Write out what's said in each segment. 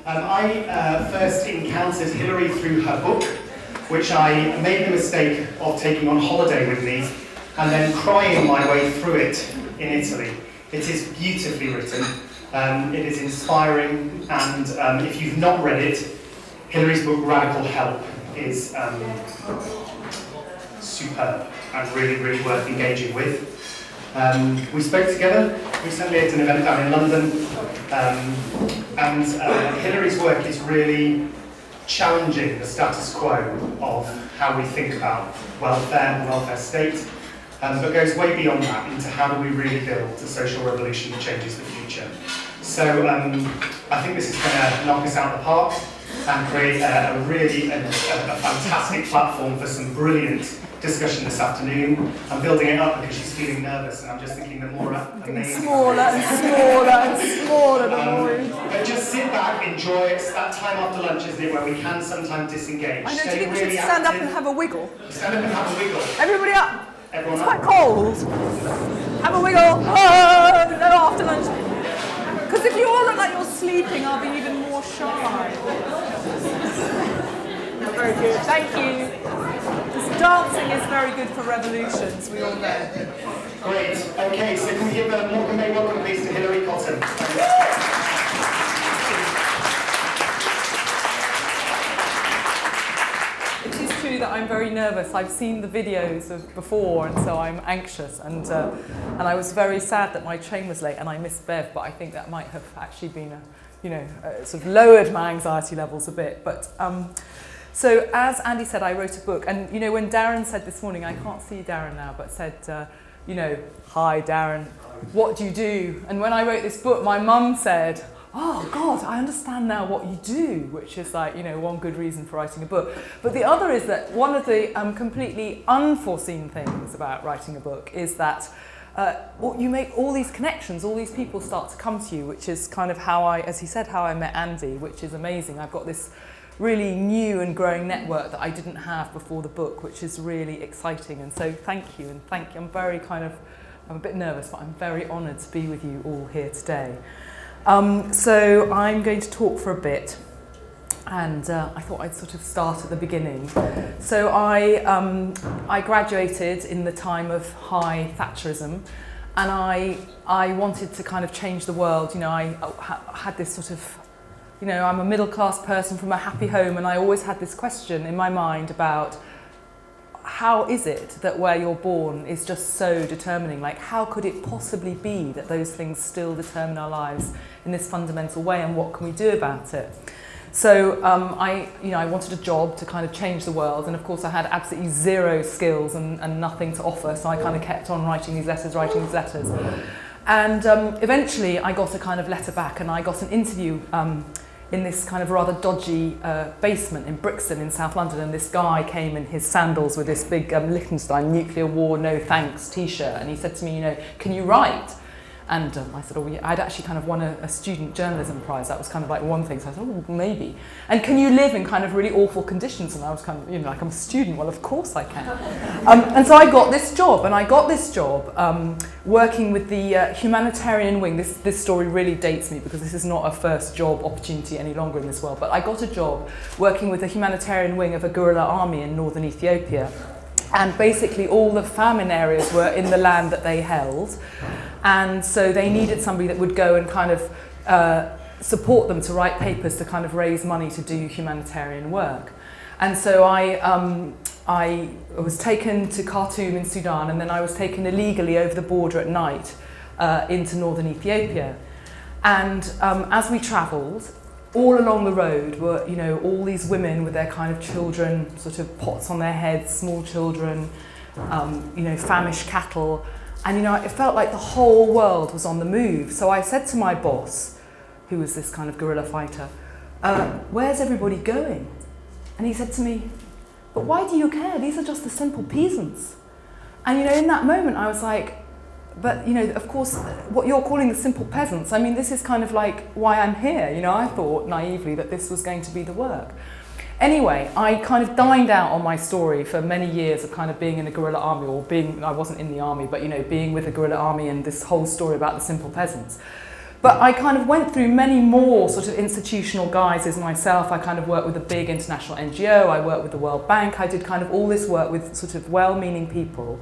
I first encountered Hilary through her book, which I made the mistake of taking on holiday with me and then crying my way through it in Italy. It is beautifully written, it is inspiring, and if you've not read it, Hilary's book Radical Help is superb and really, really worth engaging with. We spoke together recently at an event down in London, and Hilary's work is really challenging the status quo of how we think about welfare, the welfare state, but goes way beyond that into how do we really build a social revolution that changes the future. So I think this is going to knock us out of the park and create a really fantastic platform for some brilliant discussion this afternoon. I'm building it up because she's feeling nervous, and I'm just thinking the more amazing. Smaller and smaller and smaller the more. But just sit back, enjoy it. It's that time after lunch, isn't it, where we can sometimes disengage. I know, do you think we should stand up and have a wiggle? Stand up and have a wiggle. Everybody up. Everyone it's up. Quite cold. Have a wiggle. Oh, no, after lunch. Because if you all look like you're sleeping, I'll be even more shy. Very good. Thank you. Because dancing is very good for revolutions, we all know. Great. Okay, so can we give a more welcome please to Hilary Cottam. It is true that I'm very nervous. I've seen the videos of before, and so I'm anxious. And I was very sad that my train was late and I missed Bev, but I think that might have actually been, sort of lowered my anxiety levels a bit. But so as Andy said, I wrote a book, and when Darren said this morning, I can't see Darren now, but said, hi Darren, what do you do? And when I wrote this book, my mum said, oh God, I understand now what you do, which is like, one good reason for writing a book. But the other is that one of the completely unforeseen things about writing a book is that you make all these connections, all these people start to come to you, which is kind of how as he said, how I met Andy, which is amazing. I've got this really new and growing network that I didn't have before the book, which is really exciting. And so thank you, and thank you. I'm a bit nervous, but I'm very honoured to be with you all here today. So I'm going to talk for a bit, and I thought I'd sort of start at the beginning. So I graduated in the time of high Thatcherism, and I wanted to kind of change the world. I had this sort of, I'm a middle-class person from a happy home, and I always had this question in my mind about how is it that where you're born is just so determining? Like, how could it possibly be that those things still determine our lives in this fundamental way, and what can we do about it? So I wanted a job to kind of change the world, and of course I had absolutely zero skills and nothing to offer, so I kind of kept on writing these letters. And eventually I got a kind of letter back, and I got an interview in this kind of rather dodgy basement in Brixton in South London, and this guy came in his sandals with this big Liechtenstein nuclear war no thanks t-shirt, and he said to me, can you write? And I said, oh yeah, I'd actually kind of won a student journalism prize. That was kind of like one thing. So I thought, oh, maybe. And can you live in kind of really awful conditions? And I was kind of, like, I'm a student. Well, of course I can. And so I got this job, working with the humanitarian wing. This story really dates me because this is not a first job opportunity any longer in this world. But I got a job working with the humanitarian wing of a guerrilla army in northern Ethiopia. And basically all the famine areas were in the land that they held. And so they needed somebody that would go and kind of support them to write papers to kind of raise money to do humanitarian work. And so I was taken to Khartoum in Sudan, and then I was taken illegally over the border at night into northern Ethiopia. And as we travelled, all along the road were, all these women with their kind of children, sort of pots on their heads, small children, famished cattle. And, it felt like the whole world was on the move. So I said to my boss, who was this kind of guerrilla fighter, where's everybody going? And he said to me, but why do you care? These are just the simple peasants. And, in that moment I was like, but, of course, what you're calling the simple peasants, I mean, this is kind of like why I'm here. I thought naively that this was going to be the work. Anyway, I kind of dined out on my story for many years of kind of being in a guerrilla army, I wasn't in the army, but, being with a guerrilla army and this whole story about the simple peasants. But I kind of went through many more sort of institutional guises myself. I kind of worked with a big international NGO, I worked with the World Bank, I did kind of all this work with sort of well-meaning people.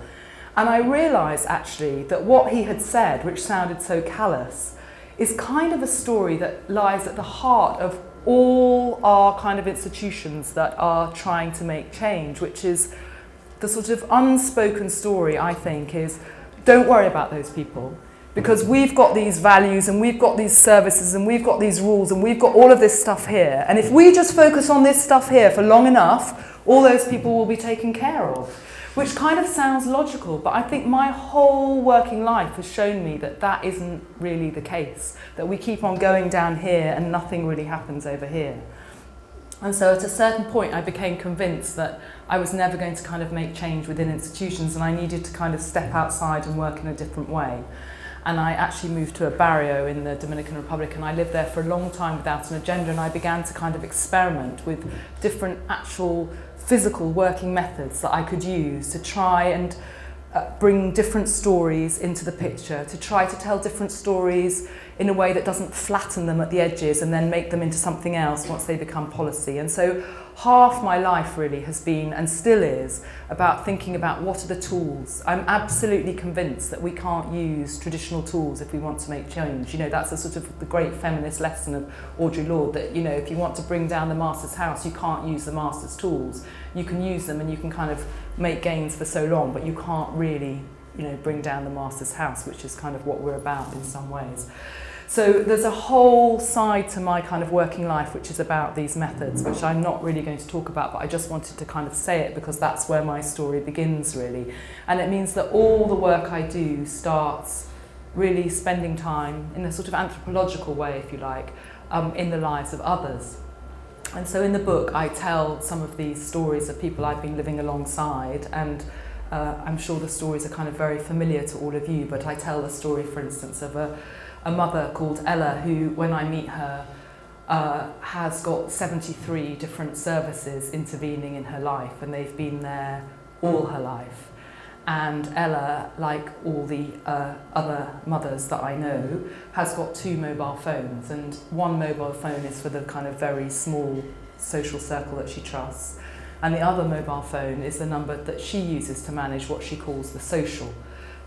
And I realised actually that what he had said, which sounded so callous, is kind of a story that lies at the heart of all our kind of institutions that are trying to make change, which is the sort of unspoken story, I think, is don't worry about those people. Because we've got these values and we've got these services and we've got these rules and we've got all of this stuff here. And if we just focus on this stuff here for long enough, all those people will be taken care of. Which kind of sounds logical, but I think my whole working life has shown me that that isn't really the case. That we keep on going down here and nothing really happens over here. And so at a certain point I became convinced that I was never going to kind of make change within institutions and I needed to kind of step outside and work in a different way. And I actually moved to a barrio in the Dominican Republic and I lived there for a long time without an agenda, and I began to kind of experiment with different actual physical working methods that I could use to try and bring different stories into the picture, to try to tell different stories in a way that doesn't flatten them at the edges and then make them into something else once they become policy. And so half my life really has been, and still is, about thinking about what are the tools. I'm absolutely convinced that we can't use traditional tools if we want to make change. You know, that's a sort of the great feminist lesson of Audre Lorde, that, you know, if you want to bring down the master's house, you can't use the master's tools. You can use them and you can kind of make gains for so long, but you can't really, you know, bring down the master's house, which is kind of what we're about in some ways. So there's a whole side to my kind of working life which is about these methods, which I'm not really going to talk about, but I just wanted to kind of say it because that's where my story begins really. And it means that all the work I do starts really spending time in a sort of anthropological way, if you like, in the lives of others. And so in the book I tell some of these stories of people I've been living alongside, and I'm sure the stories are kind of very familiar to all of you, but I tell the story, for instance, of a mother called Ella who, when I meet her, has got 73 different services intervening in her life, and they've been there all her life. And Ella, like all the other mothers that I know, has got 2 mobile phones, and one mobile phone is for the kind of very small social circle that she trusts, and the other mobile phone is the number that she uses to manage what she calls the social,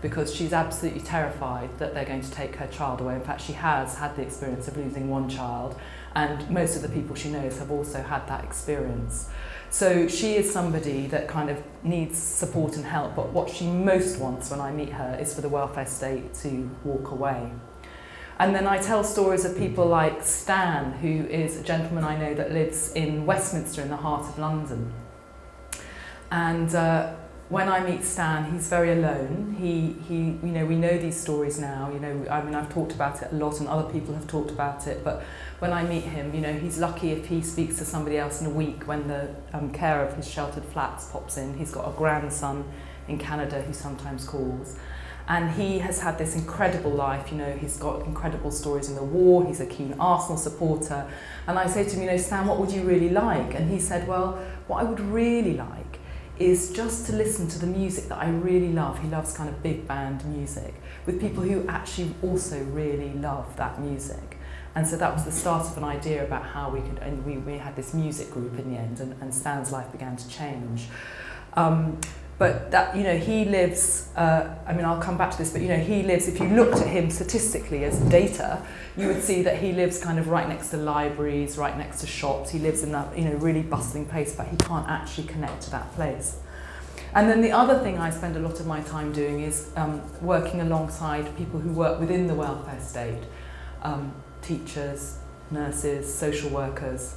because she's absolutely terrified that they're going to take her child away. In fact, she has had the experience of losing one child, and most of the people she knows have also had that experience. So she is somebody that kind of needs support and help, but what she most wants when I meet her is for the welfare state to walk away. And then I tell stories of people like Stan, who is a gentleman I know that lives in Westminster in the heart of London. And when I meet Stan, he's very alone. He, you know, we know these stories now. You know, I mean, I've talked about it a lot, and other people have talked about it. But when I meet him, you know, he's lucky if he speaks to somebody else in a week when the care of his sheltered flats pops in. He's got a grandson in Canada who sometimes calls, and he has had this incredible life. You know, he's got incredible stories in the war. He's a keen Arsenal supporter, and I say to him, you know, Stan, what would you really like? And he said, well, what I would really like is just to listen to the music that I really love. He loves kind of big band music with people who actually also really love that music. And so that was the start of an idea about how we could, and we had this music group in the end, and Stan's life began to change. But that, you know, he lives, I mean, I'll come back to this, but, you know, he lives, if you looked at him statistically as data, you would see that he lives kind of right next to libraries, right next to shops. He lives in that, you know, really bustling place, but he can't actually connect to that place. And then the other thing I spend a lot of my time doing is working alongside people who work within the welfare state, teachers, nurses, social workers.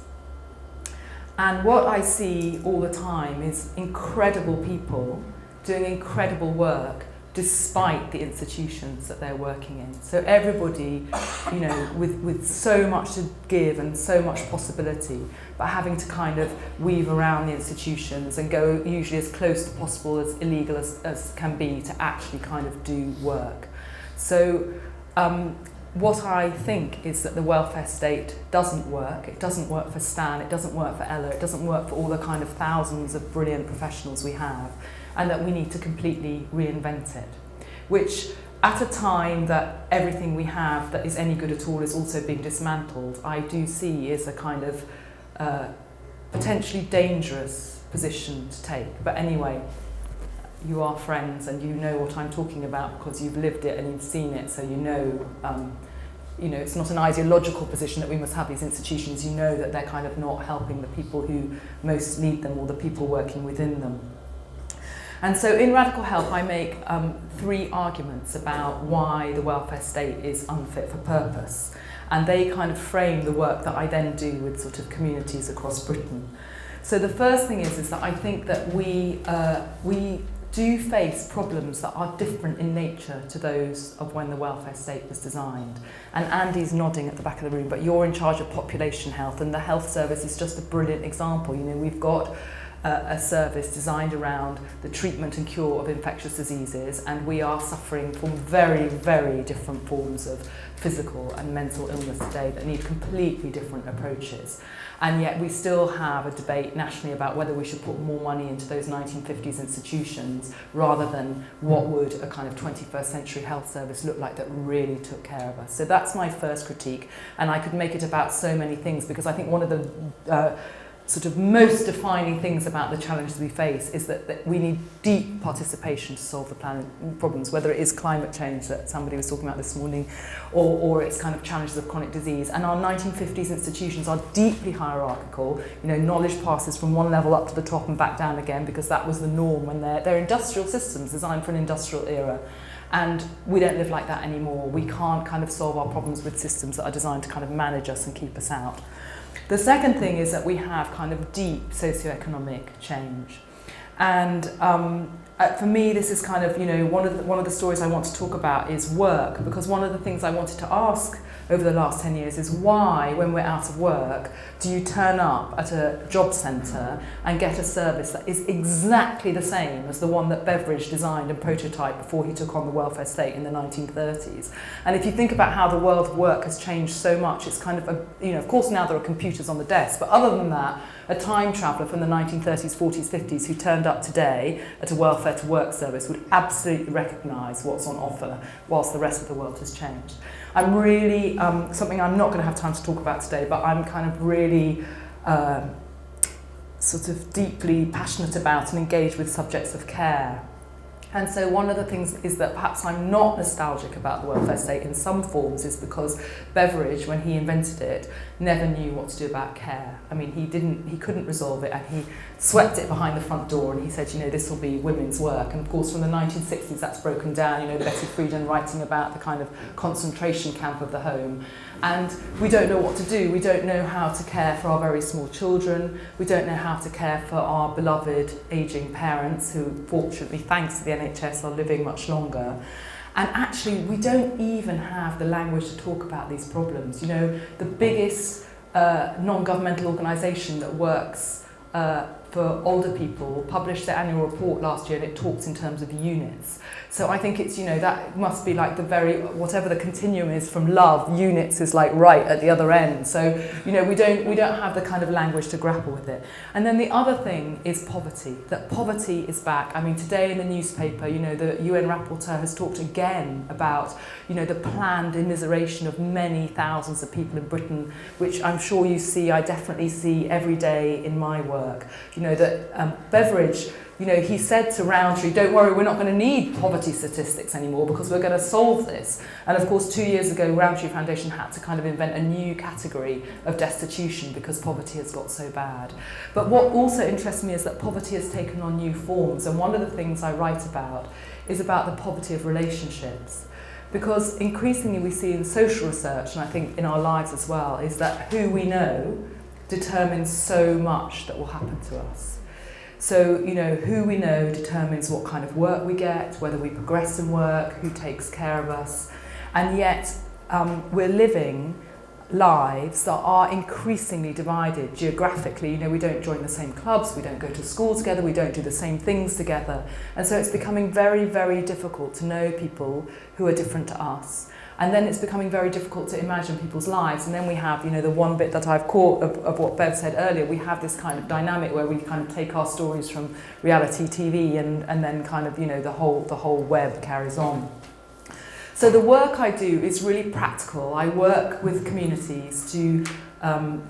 And what I see all the time is incredible people doing incredible work despite the institutions that they're working in. So everybody, you know, with so much to give and so much possibility, but having to kind of weave around the institutions and go usually as close to possible, as illegal as can be, to actually kind of do work. So what I think is that the welfare state doesn't work. It doesn't work for Stan, it doesn't work for Ella, it doesn't work for all the kind of thousands of brilliant professionals we have, and that we need to completely reinvent it. Which at a time that everything we have that is any good at all is also being dismantled, I do see is a kind of potentially dangerous position to take. But anyway, you are friends and you know what I'm talking about because you've lived it and you've seen it, so you know, it's not an ideological position that we must have these institutions. You know that they're kind of not helping the people who most need them or the people working within them. And so in Radical Help, I make 3 arguments about why the welfare state is unfit for purpose. And they kind of frame the work that I then do with sort of communities across Britain. So the first thing is that I think that we do face problems that are different in nature to those of when the welfare state was designed. And Andy's nodding at the back of the room, but you're in charge of population health, and the health service is just a brilliant example. You know, we've got a service designed around the treatment and cure of infectious diseases, and we are suffering from very, very different forms of physical and mental illness today that need completely different approaches. And yet we still have a debate nationally about whether we should put more money into those 1950s institutions rather than what would a kind of 21st century health service look like that really took care of us. So that's my first critique, and I could make it about so many things, because I think one of the sort of most defining things about the challenges we face is that we need deep participation to solve the planet problems, whether it is climate change that somebody was talking about this morning, or it's kind of challenges of chronic disease. And our 1950s institutions are deeply hierarchical. You know, knowledge passes from one level up to the top and back down again, because that was the norm when they're industrial systems designed for an industrial era. And we don't live like that anymore. We can't kind of solve our problems with systems that are designed to kind of manage us and keep us out. The second thing is that we have kind of deep socioeconomic change. And for me, this is kind of, you know, one of the stories I want to talk about is work, because one of the things I wanted to ask over the last 10 years is why, when we're out of work, do you turn up at a job centre and get a service that is exactly the same as the one that Beveridge designed and prototyped before he took on the welfare state in the 1930s? And if you think about how the world of work has changed so much, it's kind of, of course now there are computers on the desk, but other than that, a time traveller from the 1930s, 40s, 50s who turned up today at a welfare to work service would absolutely recognise what's on offer whilst the rest of the world has changed. I'm really, something I'm not going to have time to talk about today, but I'm kind of really sort of deeply passionate about and engaged with subjects of care. And so one of the things is that perhaps I'm not nostalgic about the welfare state in some forms is because Beveridge, when he invented it, never knew what to do about care. I mean, he couldn't resolve it, and he swept it behind the front door, and he said, you know, this will be women's work. And of course, from the 1960s, that's broken down, you know, Betty Friedan writing about the kind of concentration camp of the home. And we don't know what to do. We don't know how to care for our very small children. We don't know how to care for our beloved ageing parents who, fortunately, thanks to the NHS, are living much longer. And actually, we don't even have the language to talk about these problems. You know, the biggest non-governmental organisation that works for older people published their annual report last year, and it talks in terms of units. So I think it's, you know, that must be like the very, whatever the continuum is from love, units is like right at the other end. So, you know, we don't have the kind of language to grapple with it. And then the other thing is poverty, that poverty is back. I mean, today in the newspaper, you know, the UN rapporteur has talked again about, you know, the planned immiseration of many thousands of people in Britain, which I'm sure you see, I definitely see every day in my work. You know, that Beveridge, you know, he said to Rowntree, don't worry, we're not going to need poverty statistics anymore because we're going to solve this. And of course, 2 years ago, Rowntree Foundation had to kind of invent a new category of destitution because poverty has got so bad. But what also interests me is that poverty has taken on new forms. And one of the things I write about is about the poverty of relationships. Because increasingly we see in social research, and I think in our lives as well, is that who we know determines so much that will happen to us. So, you know, who we know determines what kind of work we get, whether we progress in work, who takes care of us. And yet, we're living lives that are increasingly divided geographically. You know, we don't join the same clubs, we don't go to school together, we don't do the same things together. And so it's becoming very, very difficult to know people who are different to us. And then it's becoming very difficult to imagine people's lives. And then we have, you know, the one bit that I've caught of what Bev said earlier, we have this kind of dynamic where we kind of take our stories from reality TV and then kind of, you know, the whole web carries on. So the work I do is really practical. I work with communities to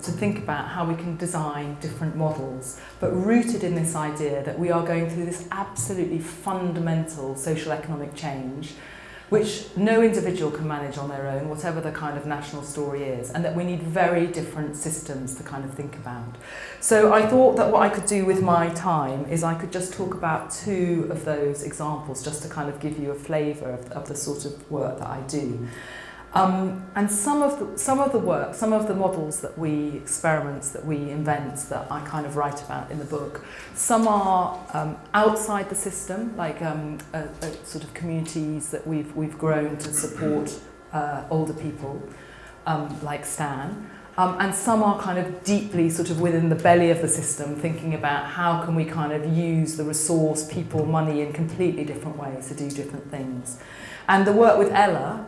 think about how we can design different models, but rooted in this idea that we are going through this absolutely fundamental social economic change, which no individual can manage on their own, whatever the kind of national story is, and that we need very different systems to kind of think about. So I thought that what I could do with my time is I could just talk about two of those examples, just to kind of give you a flavour of the sort of work that I do. And some of the work, some of the models that we experiments that we invent that I kind of write about in the book, some are outside the system, like sort of communities that we've grown to support older people, like Stan. And some are kind of deeply sort of within the belly of the system, thinking about how can we kind of use the resource, people, money in completely different ways to do different things. And the work with Ella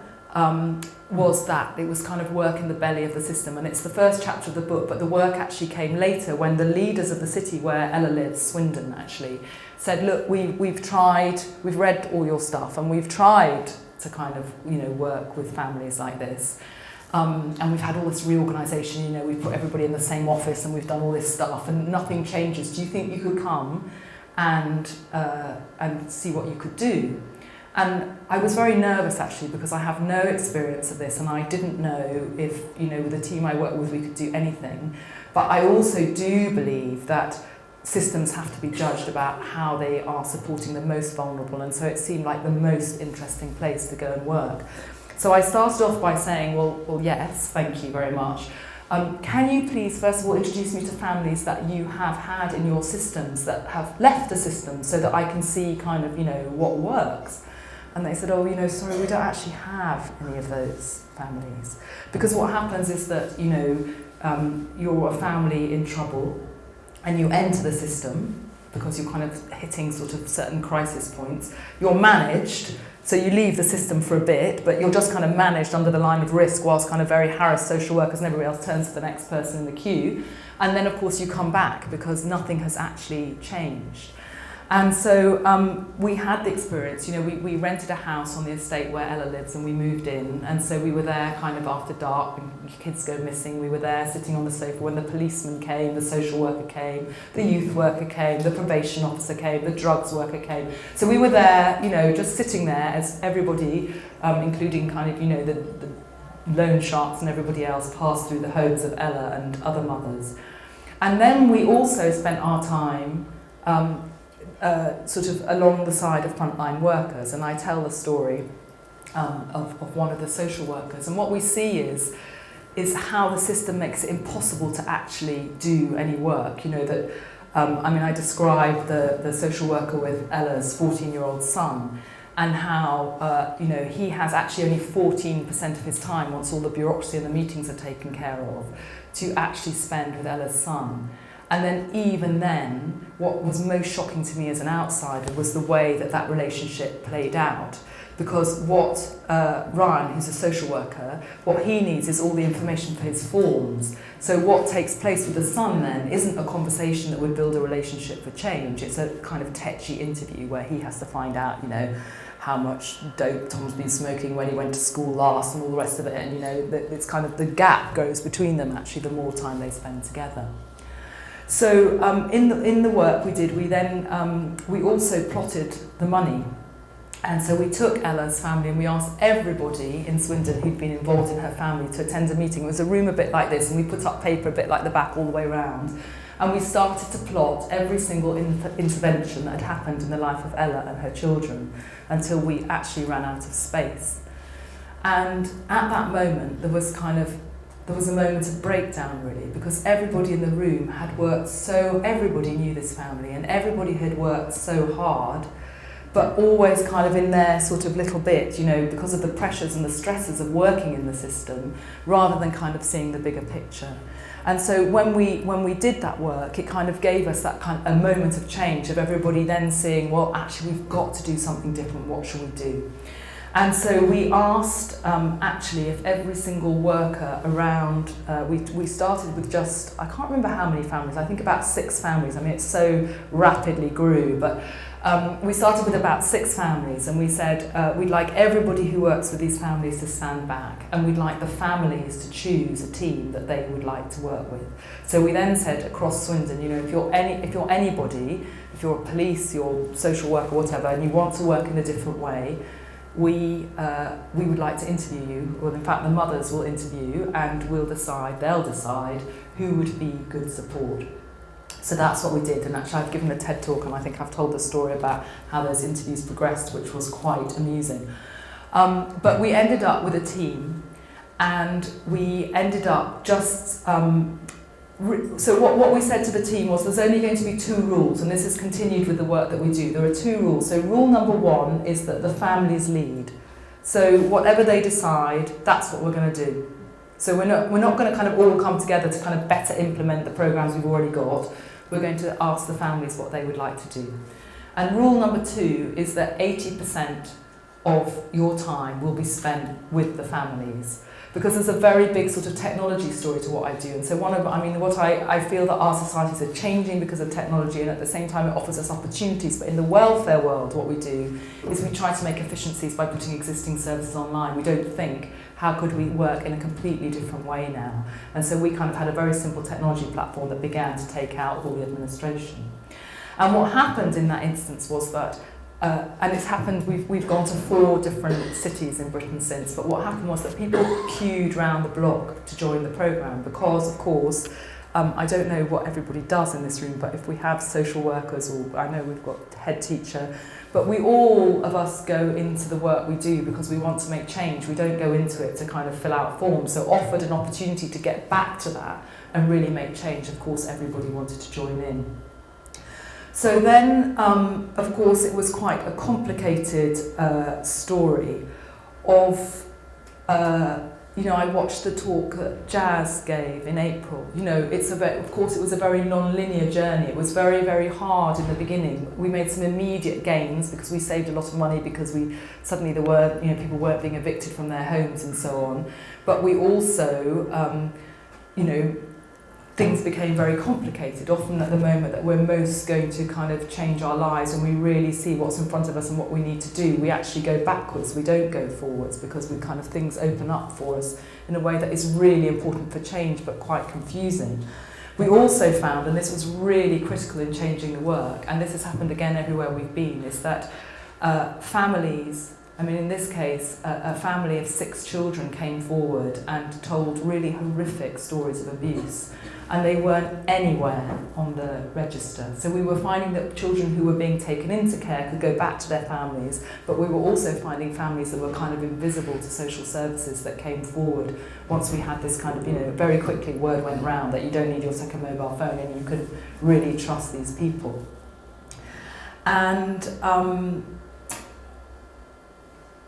was that it was kind of work in the belly of the system, and it's the first chapter of the book, but the work actually came later when the leaders of the city where Ella lives, Swindon actually, said, look, we've read all your stuff and we've tried to kind of, you know, work with families like this. And we've had all this reorganisation, you know, we've put everybody in the same office and we've done all this stuff and nothing changes. Do you think you could come and see what you could do? And I was very nervous actually because I have no experience of this and I didn't know if, you know, with the team I work with we could do anything. But I also do believe that systems have to be judged about how they are supporting the most vulnerable, and so it seemed like the most interesting place to go and work. So I started off by saying, well yes, thank you very much. Can you please, first of all, introduce me to families that you have had in your systems that have left the system so that I can see kind of, you know, what works? And they said, oh, you know, sorry, we don't actually have any of those families. Because what happens is that, you know, you're a family in trouble and you enter the system because you're kind of hitting sort of certain crisis points. You're managed, so you leave the system for a bit, but you're just kind of managed under the line of risk whilst kind of very harassed social workers and everybody else turns to the next person in the queue. And then, of course, you come back because nothing has actually changed. And so we had the experience, you know, we rented a house on the estate where Ella lives and we moved in, and so we were there kind of after dark when kids go missing. We were there sitting on the sofa when the policeman came, the social worker came, the youth worker came, the probation officer came, the drugs worker came. So we were there, you know, just sitting there as everybody, including kind of, you know, the loan sharks and everybody else, passed through the homes of Ella and other mothers. And then we also spent our time sort of along the side of frontline workers, and I tell the story of one of the social workers, and what we see is how the system makes it impossible to actually do any work. You know, that I mean, I describe the social worker with Ella's 14-year-old son, and how you know, he has actually only 14% of his time, once all the bureaucracy and the meetings are taken care of, to actually spend with Ella's son. And then even then, what was most shocking to me as an outsider was the way that that relationship played out. Because what Ryan, who's a social worker, what he needs is all the information for his forms. So what takes place with the son then isn't a conversation that would build a relationship for change. It's a kind of tetchy interview where he has to find out, you know, how much dope Tom's been smoking when he went to school last and all the rest of it. And, you know, it's kind of the gap grows between them, actually, the more time they spend together. So in the work we did, we then we also plotted the money, and so we took Ella's family and we asked everybody in Swindon who'd been involved in her family to attend a meeting. It was a room a bit like this, and we put up paper a bit like the back all the way around, and we started to plot every single intervention that had happened in the life of Ella and her children until we actually ran out of space. And at that moment there was a moment of breakdown, really, because everybody in the room had worked everybody knew this family and everybody had worked so hard, but always kind of in their sort of little bit, you know, because of the pressures and the stresses of working in the system, rather than kind of seeing the bigger picture. And so when we did that work, it kind of gave us that kind of a moment of change of everybody then seeing, well, actually we've got to do something different, what shall we do? And so we asked actually if every single worker around, we started with just, I can't remember how many families, I think about 6 families. I mean, it so rapidly grew, but We started with about 6 families, and we said we'd like everybody who works with these families to stand back, and we'd like the families to choose a team that they would like to work with. So we then said across Swindon, you know, if you're anybody, if you're a police, you're a social worker, whatever, and you want to work in a different way, we would like to interview you, or in fact the mothers will interview you, and they'll decide who would be good support. So that's what we did, and actually I've given a TED talk and I think I've told the story about how those interviews progressed, which was quite amusing. But we ended up with a team, and we ended up just... so what we said to the team was there's only going to be 2 rules, and this has continued with the work that we do. There are 2 rules. So rule number 1 is that the families lead. So whatever they decide, that's what we're going to do. So we're not going to kind of all come together to kind of better implement the programs we've already got. We're going to ask the families what they would like to do. And rule number 2 is that 80% of your time will be spent with the families, because there's a very big sort of technology story to what I do. And so I feel that our societies are changing because of technology, and at the same time it offers us opportunities. But in the welfare world, what we do is we try to make efficiencies by putting existing services online. We don't think, how could we work in a completely different way now? And so we kind of had a very simple technology platform that began to take out all the administration. And what happened in that instance was that, and it's happened, we've gone to 4 different cities in Britain since, but what happened was that people queued round the block to join the programme because, of course, I don't know what everybody does in this room, but if we have social workers, or I know we've got head teacher, but all of us go into the work we do because we want to make change. We don't go into it to kind of fill out forms. So offered an opportunity to get back to that and really make change, of course, everybody wanted to join in. So then, of course, it was quite a complicated story of, I watched the talk that Jazz gave in April. You know, of course, it was a very non-linear journey. It was very, very hard in the beginning. We made some immediate gains because we saved a lot of money, because people weren't being evicted from their homes and so on. But we also, things became very complicated. Often at the moment that we're most going to kind of change our lives and we really see what's in front of us and what we need to do, we actually go backwards, we don't go forwards, because things open up for us in a way that is really important for change but quite confusing. We also found, and this was really critical in changing the work, and this has happened again everywhere we've been, is that families, in this case, a family of 6 children came forward and told really horrific stories of abuse, and they weren't anywhere on the register. So we were finding that children who were being taken into care could go back to their families, but we were also finding families that were kind of invisible to social services that came forward once we had this kind of, very quickly word went round that you don't need your second mobile phone and you could really trust these people. And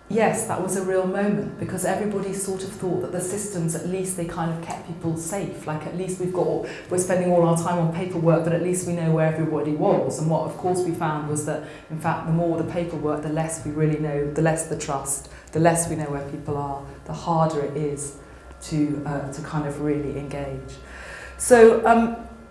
yes, that was a real moment, because everybody sort of thought that the systems, at least they kind of kept people safe. Like, at least we're spending all our time on paperwork, but at least we know where everybody was. And what, of course, we found was that, in fact, the more the paperwork, the less we really know, the less the trust, the less we know where people are, the harder it is to kind of really engage. So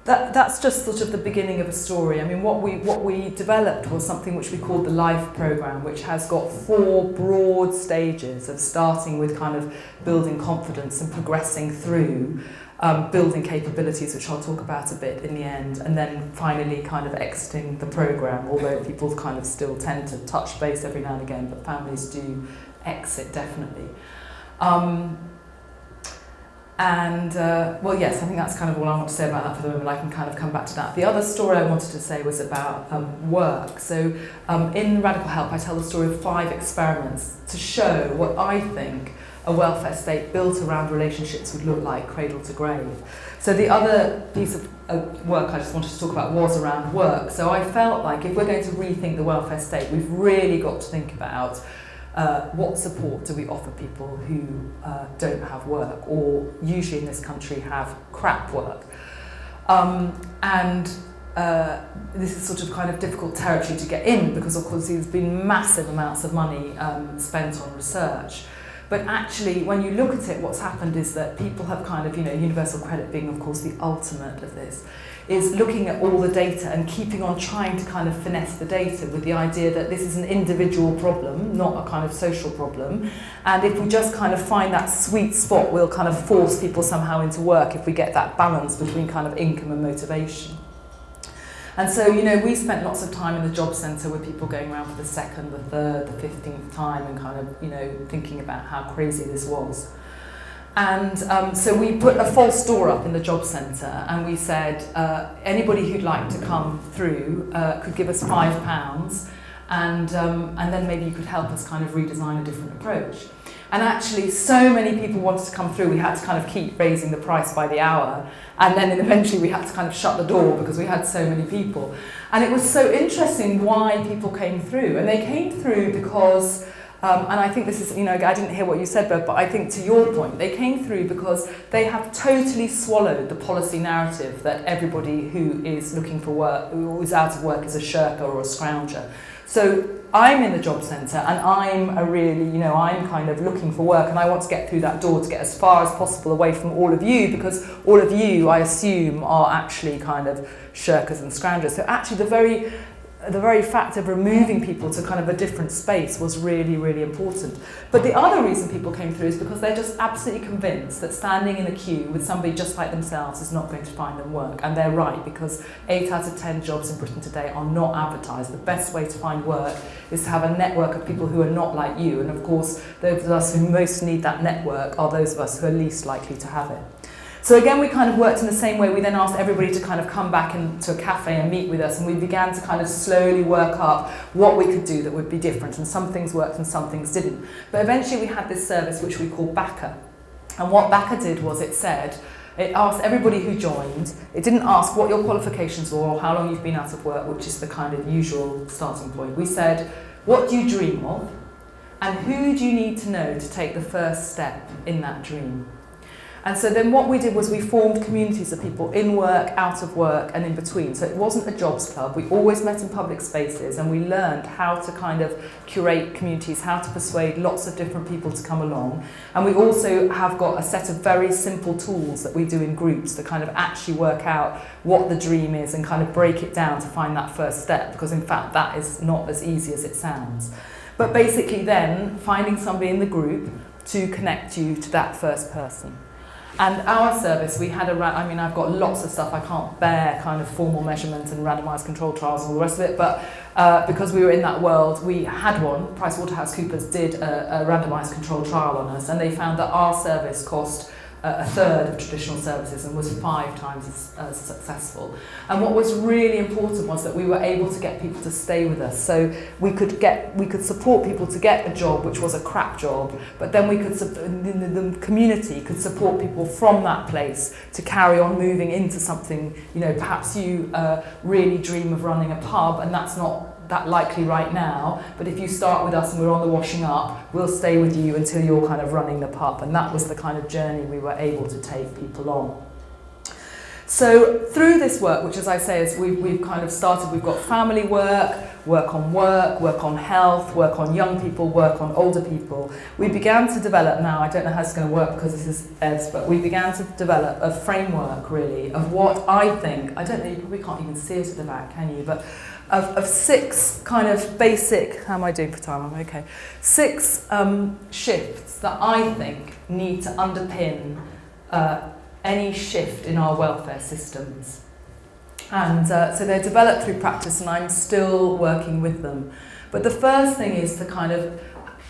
that's just sort of the beginning of a story. What we developed was something which we called the LIFE programme, which has got 4 broad stages of starting with kind of building confidence and progressing through building capabilities, which I'll talk about a bit in the end, and then finally kind of exiting the programme, although people kind of still tend to touch base every now and again, but families do exit definitely. Yes, I think that's kind of all I want to say about that for the moment. I can kind of come back to that. The other story I wanted to say was about work. So in Radical Help, I tell the story of 5 experiments to show what I think a welfare state built around relationships would look like cradle to grave. So the other piece of work I just wanted to talk about was around work. So I felt like if we're going to rethink the welfare state, we've really got to think about what support do we offer people who don't have work, or usually in this country have crap work. This is sort of kind of difficult territory to get in, because of course there's been massive amounts of money spent on research. But actually, when you look at it, what's happened is that people have kind of, universal credit being, of course, the ultimate of this, is looking at all the data and keeping on trying to kind of finesse the data with the idea that this is an individual problem, not a kind of social problem. And if we just kind of find that sweet spot, we'll kind of force people somehow into work if we get that balance between kind of income and motivation. And so, we spent lots of time in the job centre with people going around for the second, the third, the 15th time and kind of, thinking about how crazy this was. And so we put a false door up in the job centre and we said anybody who'd like to come through could give us £5 and then maybe you could help us kind of redesign a different approach. And actually so many people wanted to come through, we had to kind of keep raising the price by the hour, and then eventually we had to kind of shut the door because we had so many people. And it was so interesting why people came through, and they came through because and I think this is, I didn't hear what you said, Bev, but I think to your point, they came through because they have totally swallowed the policy narrative that everybody who is looking for work, who is out of work, is a shirker or a scrounger. So I'm in the job centre and I'm a really, I'm kind of looking for work and I want to get through that door to get as far as possible away from all of you, because all of you, I assume, are actually kind of shirkers and scroungers. So actually the very fact of removing people to kind of a different space was really, really important. But the other reason people came through is because they're just absolutely convinced that standing in a queue with somebody just like themselves is not going to find them work. And they're right, because 8 out of 10 jobs in Britain today are not advertised. The best way to find work is to have a network of people who are not like you. And of course, those of us who most need that network are those of us who are least likely to have it. So again, we kind of worked in the same way. We then asked everybody to kind of come back into a cafe and meet with us, and we began to kind of slowly work up what we could do that would be different, and some things worked and some things didn't. But eventually we had this service which we called Backer. And what Backer did was it asked everybody who joined, it didn't ask what your qualifications were or how long you've been out of work, which is the kind of usual starting point. We said, what do you dream of? And who do you need to know to take the first step in that dream? And so then what we did was we formed communities of people in work, out of work, and in between. So it wasn't a jobs club. We always met in public spaces, and we learned how to kind of curate communities, how to persuade lots of different people to come along. And we also have got a set of very simple tools that we do in groups to kind of actually work out what the dream is and kind of break it down to find that first step, because in fact that is not as easy as it sounds. But basically then finding somebody in the group to connect you to that first person. And our service, we had I've got lots of stuff, I can't bear kind of formal measurement and randomised controlled trials and all the rest of it, but because we were in that world, we had one. PricewaterhouseCoopers did a randomised controlled trial on us, and they found that our service cost a third of traditional services and was 5 times as successful. And what was really important was that we were able to get people to stay with us. So we could support people to get a job which was a crap job, but then the community could support people from that place to carry on moving into something. Perhaps you really dream of running a pub, and that's not that likely right now, but if you start with us and we're on the washing up, we'll stay with you until you're kind of running the pub. And that was the kind of journey we were able to take people on. So through this work, which as I say is we've kind of started, we've got family work on health, work on young people, work on older people. We began to develop now, I don't know how it's going to work because this is Ev's, but we began to develop a framework really of what I think, I don't know, you probably can't even see it at the back, can you? But of 6 kind of basic, how am I doing for time? I'm okay. 6 shifts that I think need to underpin any shift in our welfare systems. And so they're developed through practice, and I'm still working with them. But the first thing is to kind of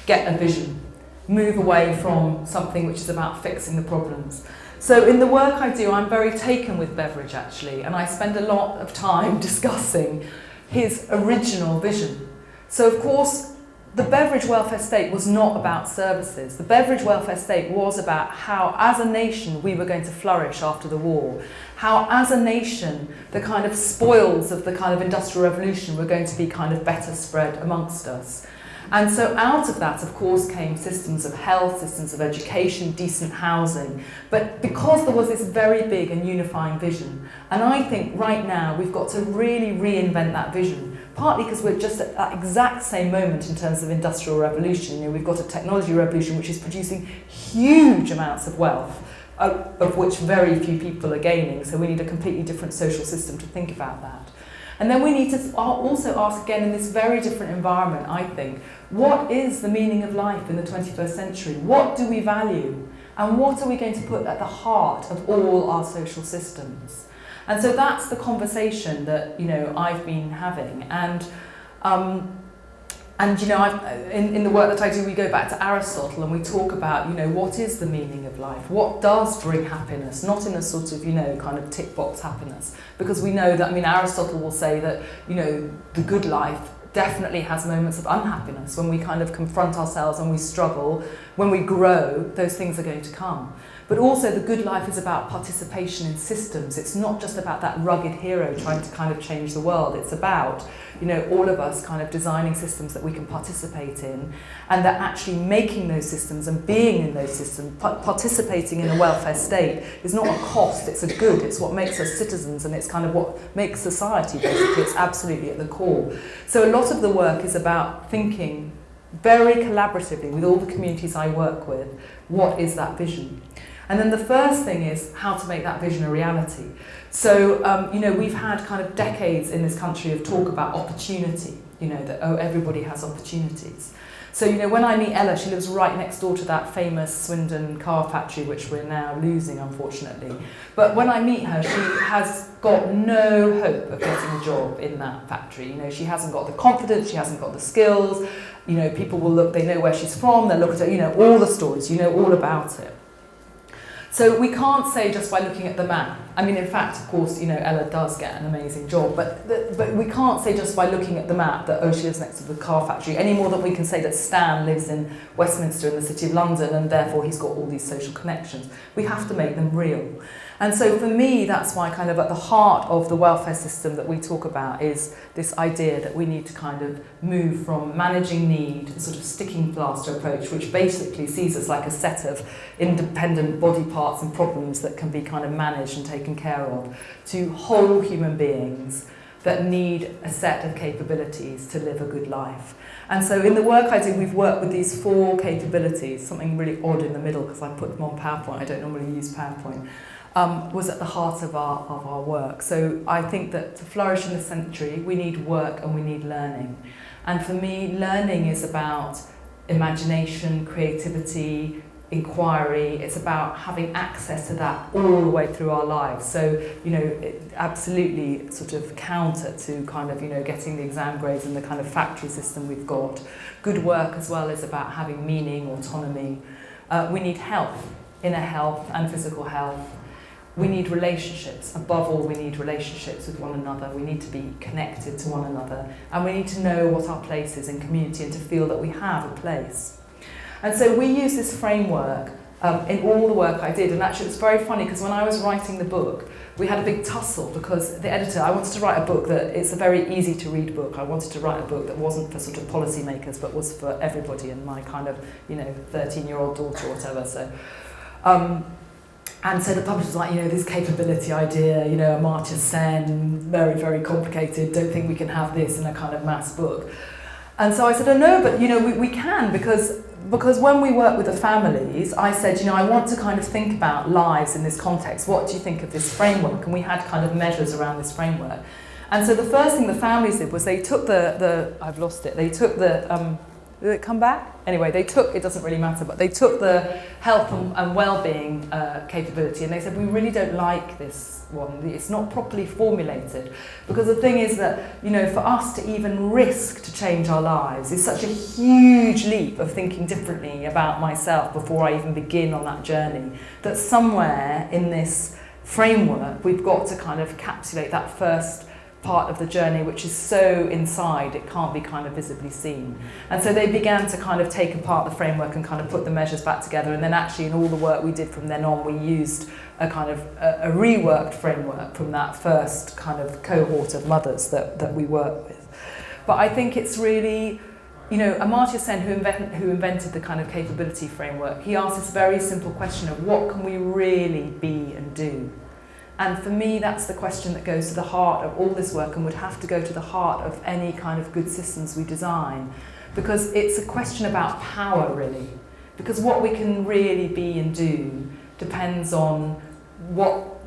get a vision, move away from something which is about fixing the problems. So in the work I do, I'm very taken with Beveridge actually, and I spend a lot of time discussing his original vision. So of course, the Beveridge welfare state was not about services. The Beveridge welfare state was about how, as a nation, we were going to flourish after the war. How, as a nation, the kind of spoils of the kind of industrial revolution were going to be kind of better spread amongst us. And so out of that, of course, came systems of health, systems of education, decent housing. But because there was this very big and unifying vision, and I think right now we've got to really reinvent that vision, partly because we're just at that exact same moment in terms of industrial revolution. You know, we've got a technology revolution which is producing huge amounts of wealth, of which very few people are gaining. So we need a completely different social system to think about that. And then we need to also ask again in this very different environment, I think, what is the meaning of life in the 21st century? What do we value? And what are we going to put at the heart of all our social systems? And so that's the conversation that, you know, I've been having. And you know, in the work that I do, we go back to Aristotle and we talk about, you know, what is the meaning of life? What does bring happiness? Not in a sort of, you know, kind of tick box happiness. Because we know that, I mean, Aristotle will say that, you know, the good life definitely has moments of unhappiness. When we kind of confront ourselves and we struggle, when we grow, those things are going to come. But also the good life is about participation in systems. It's not just about that rugged hero trying to kind of change the world. It's about, you know, all of us kind of designing systems that we can participate in, and that actually making those systems and being in those systems, participating in a welfare state is not a cost, it's a good. It's what makes us citizens, and it's kind of what makes society, basically. It's absolutely at the core. So a lot of the work is about thinking very collaboratively with all the communities I work with, what is that vision? And then the first thing is how to make that vision a reality. So, you know, we've had kind of decades in this country of talk about opportunity, you know, that, oh, everybody has opportunities. So, you know, when I meet Ella, she lives right next door to that famous Swindon car factory, which we're now losing, unfortunately. But when I meet her, she has got no hope of getting a job in that factory. You know, she hasn't got the confidence, she hasn't got the skills. You know, people will look, they know where she's from, they'll look at her, you know, all the stories, you know all about it. So we can't say just by looking at the map. I mean, in fact, of course, you know, Ella does get an amazing job, but we can't say just by looking at the map that, oh, she lives next to the car factory, any more than we can say that Stan lives in Westminster in the City of London and therefore he's got all these social connections. We have to make them real. And so for me, that's why kind of at the heart of the welfare system that we talk about is this idea that we need to kind of move from managing need, a sort of sticking plaster approach, which basically sees us like a set of independent body parts and problems that can be kind of managed and taken care of, to whole human beings that need a set of capabilities to live a good life. And so in the work I do, we've worked with these 4 capabilities, something really odd in the middle because I put them on PowerPoint, I don't normally use PowerPoint. Was at the heart of our work. So I think that to flourish in this century, we need work and we need learning. And for me, learning is about imagination, creativity, inquiry. It's about having access to that all the way through our lives. So, you know, it absolutely sort of counter to kind of, you know, getting the exam grades and the kind of factory system we've got. Good work as well is about having meaning, autonomy. We need health, inner health and physical health. We need relationships. Above all, we need relationships with one another. We need to be connected to one another. And we need to know what our place is in community and to feel that we have a place. And so we use this framework in all the work I did. And actually, it's very funny because when I was writing the book, we had a big tussle because the editor, I wanted to write a book that it's a very easy to read book. I wanted to write a book that wasn't for sort of policymakers, but was for everybody and my kind of, you know, 13-year-old daughter or whatever. So, and so the publisher was like, you know, this capability idea, you know, Amartya Sen, very, very complicated, don't think we can have this in a kind of mass book. And so I said, oh no, but you know, we can, because when we work with the families, I said, you know, I want to kind of think about lives in this context. What do you think of this framework? And we had kind of measures around this framework. And so the first thing the families did was they took I've lost it, they took the, did it come back? Anyway, they took, it doesn't really matter, but they took the health and well-being capability and they said, we really don't like this one. It's not properly formulated. Because the thing is that, you know, for us to even risk to change our lives is such a huge leap of thinking differently about myself before I even begin on that journey, that somewhere in this framework, we've got to kind of encapsulate that first part of the journey, which is so inside it can't be kind of visibly seen. And so they began to kind of take apart the framework and kind of put the measures back together, and then actually in all the work we did from then on, we used a kind of a reworked framework from that first kind of cohort of mothers that we work with. But I think it's really you know, Amartya Sen, who invented the kind of capability framework, he asked this very simple question of what can we really be and do? And for me, that's the question that goes to the heart of all this work and would have to go to the heart of any kind of good systems we design. Because it's a question about power, really. Because what we can really be and do depends on what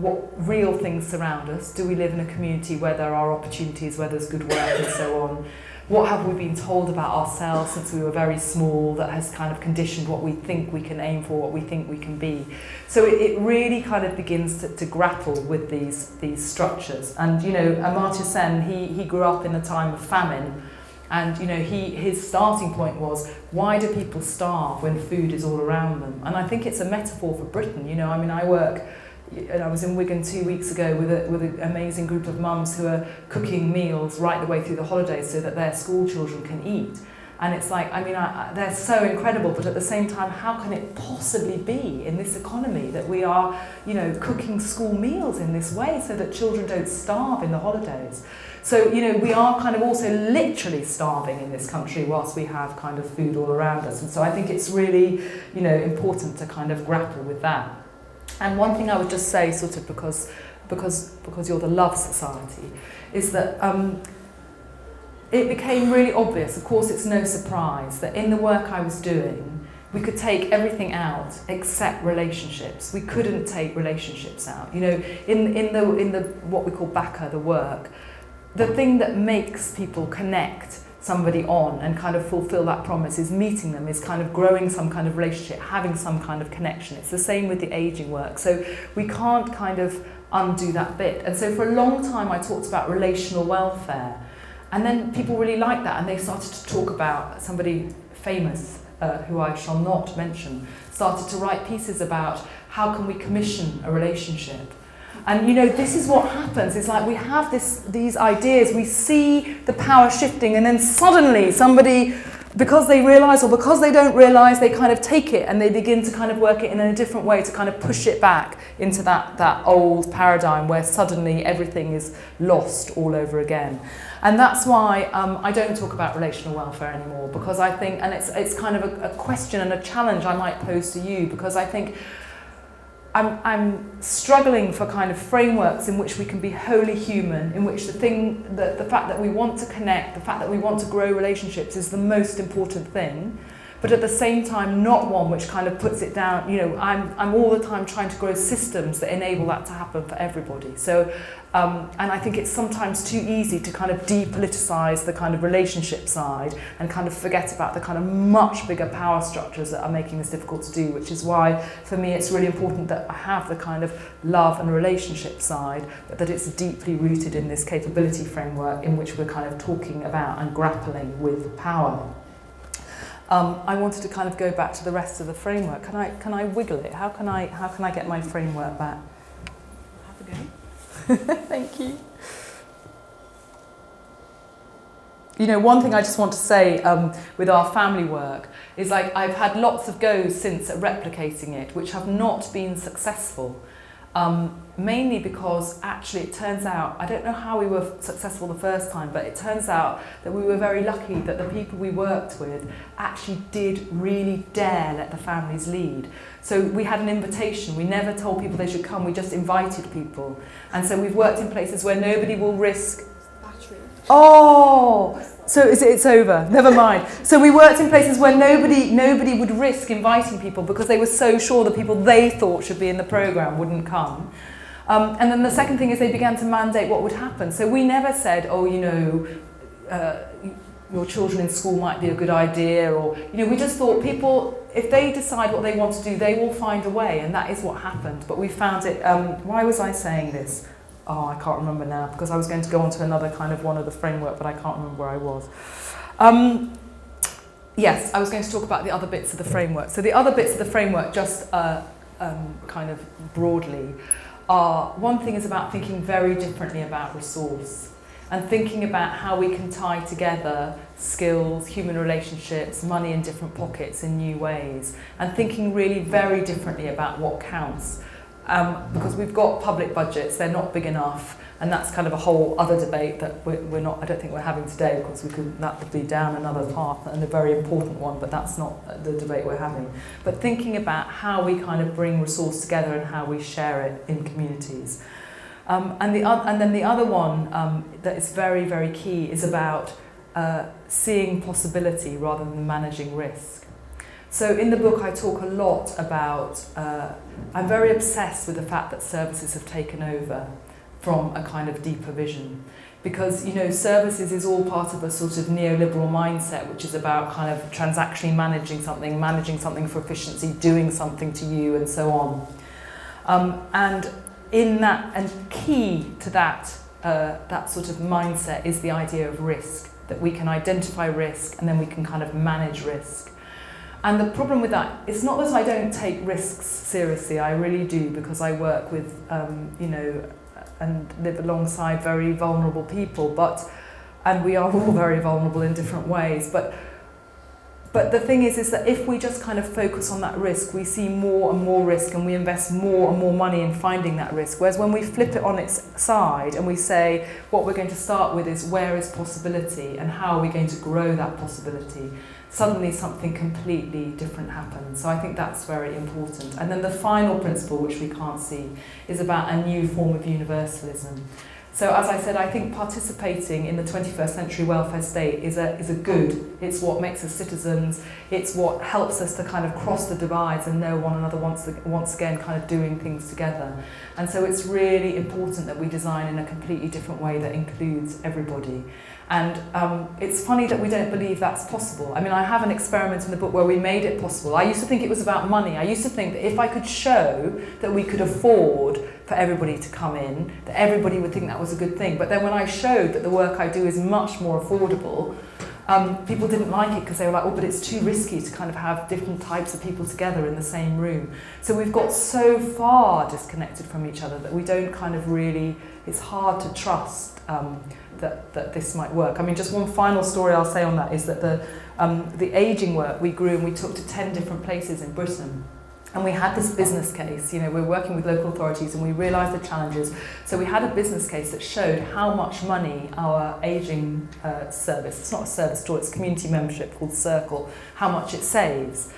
real things surround us. Do we live in a community where there are opportunities, where there's good work and so on? What have we been told about ourselves since we were very small that has kind of conditioned what we think we can aim for, what we think we can be? So it really kind of begins to grapple with these structures. And, you know, Amartya Sen, he grew up in a time of famine. And, you know, his starting point was, why do people starve when food is all around them? And I think it's a metaphor for Britain. You know, I mean, I was in Wigan 2 weeks ago with an amazing group of mums who are cooking meals right the way through the holidays so that their school children can eat. And it's like, I mean, they're so incredible, but at the same time, how can it possibly be in this economy that we are, you know, cooking school meals in this way so that children don't starve in the holidays? So, you know, we are kind of also literally starving in this country whilst we have kind of food all around us. And so I think it's really, you know, important to kind of grapple with that. And one thing I would just say, sort of because you're the Love Society, is that it became really obvious, of course it's no surprise, that in the work I was doing, we could take everything out except relationships. We couldn't take relationships out. You know, in the what we call Baka, the work, the thing that makes people connect somebody on and kind of fulfill that promise is meeting them, is kind of growing some kind of relationship, having some kind of connection. It's the same with the ageing work. So we can't kind of undo that bit. And so for a long time I talked about relational welfare. And then people really liked that, and they started to talk about somebody famous, who I shall not mention, started to write pieces about how can we commission a relationship. And, you know, this is what happens. It's like we have these ideas, we see the power shifting, and then suddenly somebody, because they realise or because they don't realise, they kind of take it and they begin to kind of work it in a different way to kind of push it back into that old paradigm where suddenly everything is lost all over again. And that's why I don't talk about relational welfare anymore, because I think, and it's kind of a question and a challenge I might pose to you, because I think I'm struggling for kind of frameworks in which we can be wholly human, in which the fact that we want to connect, the fact that we want to grow relationships is the most important thing, but at the same time not one which kind of puts it down. You know, I'm all the time trying to grow systems that enable that to happen for everybody. So, and I think it's sometimes too easy to kind of depoliticize the kind of relationship side and kind of forget about the kind of much bigger power structures that are making this difficult to do, which is why for me it's really important that I have the kind of love and relationship side, but that it's deeply rooted in this capability framework in which we're kind of talking about and grappling with power. I wanted to kind of go back to the rest of the framework. Can I wiggle it? How can I get my framework back? Have a go. Thank you. You know, one thing I just want to say with our family work is, like, I've had lots of goes since at replicating it, which have not been successful. Mainly because actually it turns out, I don't know how we were successful the first time, but it turns out that we were very lucky that the people we worked with actually did really dare let the families lead. So we had an invitation, we never told people they should come, we just invited people. And so we've worked in places where nobody will risk... Battery. Oh! So it's over, never mind. So we worked in places where nobody would risk inviting people because they were so sure the people they thought should be in the programme wouldn't come. And then the second thing is they began to mandate what would happen. So we never said, oh, you know, your children in school might be a good idea, or, you know, we just thought people, if they decide what they want to do, they will find a way, and that is what happened. But we found it, why was I saying this? Oh, I can't remember now, because I was going to go on to another kind of one of the framework, but I can't remember where I was. Yes, I was going to talk about the other bits of the framework. So the other bits of the framework, just kind of broadly, are, one thing is about thinking very differently about resource, and thinking about how we can tie together skills, human relationships, money in different pockets in new ways, and thinking really very differently about what counts. Because we've got public budgets, they're not big enough, And that's kind of a whole other debate that we're not, I don't think we're having today, because that would be down another path and a very important one, but that's not the debate we're having. But thinking about how we kind of bring resource together and how we share it in communities. And then the other one that is very, very key is about seeing possibility rather than managing risk. So in the book I talk a lot about, I'm very obsessed with the fact that services have taken over from a kind of deeper vision. Because, you know, services is all part of a sort of neoliberal mindset, which is about kind of transactionally managing something for efficiency, doing something to you, and so on. And in that, and key to that, that sort of mindset is the idea of risk, that we can identify risk and then we can kind of manage risk. And the problem with that, it's not that I don't take risks seriously, I really do, because I work with, you know, and live alongside very vulnerable people, and we are all very vulnerable in different ways, but the thing is that if we just kind of focus on that risk, we see more and more risk and we invest more and more money in finding that risk. Whereas when we flip it on its side and we say what we're going to start with is where is possibility and how are we going to grow that possibility, suddenly something completely different happens. So I think that's very important. And then the final principle, which we can't see, is about a new form of universalism. So as I said, I think participating in the 21st century welfare state is a good. It's what makes us citizens. It's what helps us to kind of cross the divides and know one another once again, kind of doing things together. And so it's really important that we design in a completely different way that includes everybody. And it's funny that we don't believe that's possible. I mean, I have an experiment in the book where we made it possible. I used to think it was about money. I used to think that if I could show that we could afford for everybody to come in, that everybody would think that was a good thing. But then when I showed that the work I do is much more affordable, people didn't like it because they were like, oh, but it's too risky to kind of have different types of people together in the same room. So we've got so far disconnected from each other that we don't kind of really, it's hard to trust that this might work. I mean, just one final story I'll say on that is that the ageing work we grew and we took to 10 different places in Britain. And we had this business case, you know, we're working with local authorities and we realised the challenges. So we had a business case that showed how much money our ageing service, it's not a service at all, it's a community membership called Circle, how much it saves.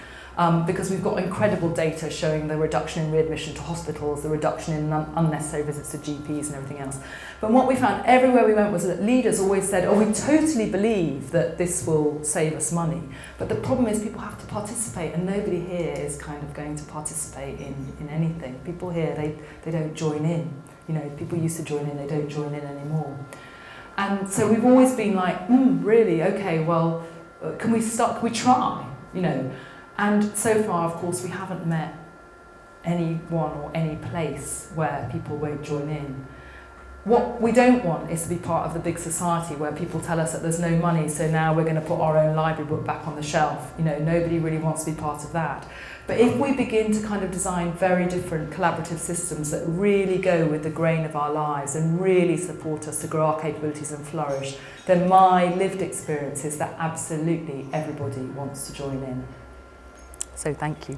Because we've got incredible data showing the reduction in readmission to hospitals, the reduction in unnecessary visits to GPs and everything else. But what we found everywhere we went was that leaders always said, oh, we totally believe that this will save us money. But the problem is people have to participate, and nobody here is kind of going to participate in anything. People here, they don't join in. You know, people used to join in, they don't join in anymore. And so we've always been like, really, okay, well, can we try, you know? And so far, of course, we haven't met anyone or any place where people won't join in. What we don't want is to be part of the big society where people tell us that there's no money, so now we're going to put our own library book back on the shelf. You know, nobody really wants to be part of that. But if we begin to kind of design very different collaborative systems that really go with the grain of our lives and really support us to grow our capabilities and flourish, then my lived experience is that absolutely everybody wants to join in. So thank you.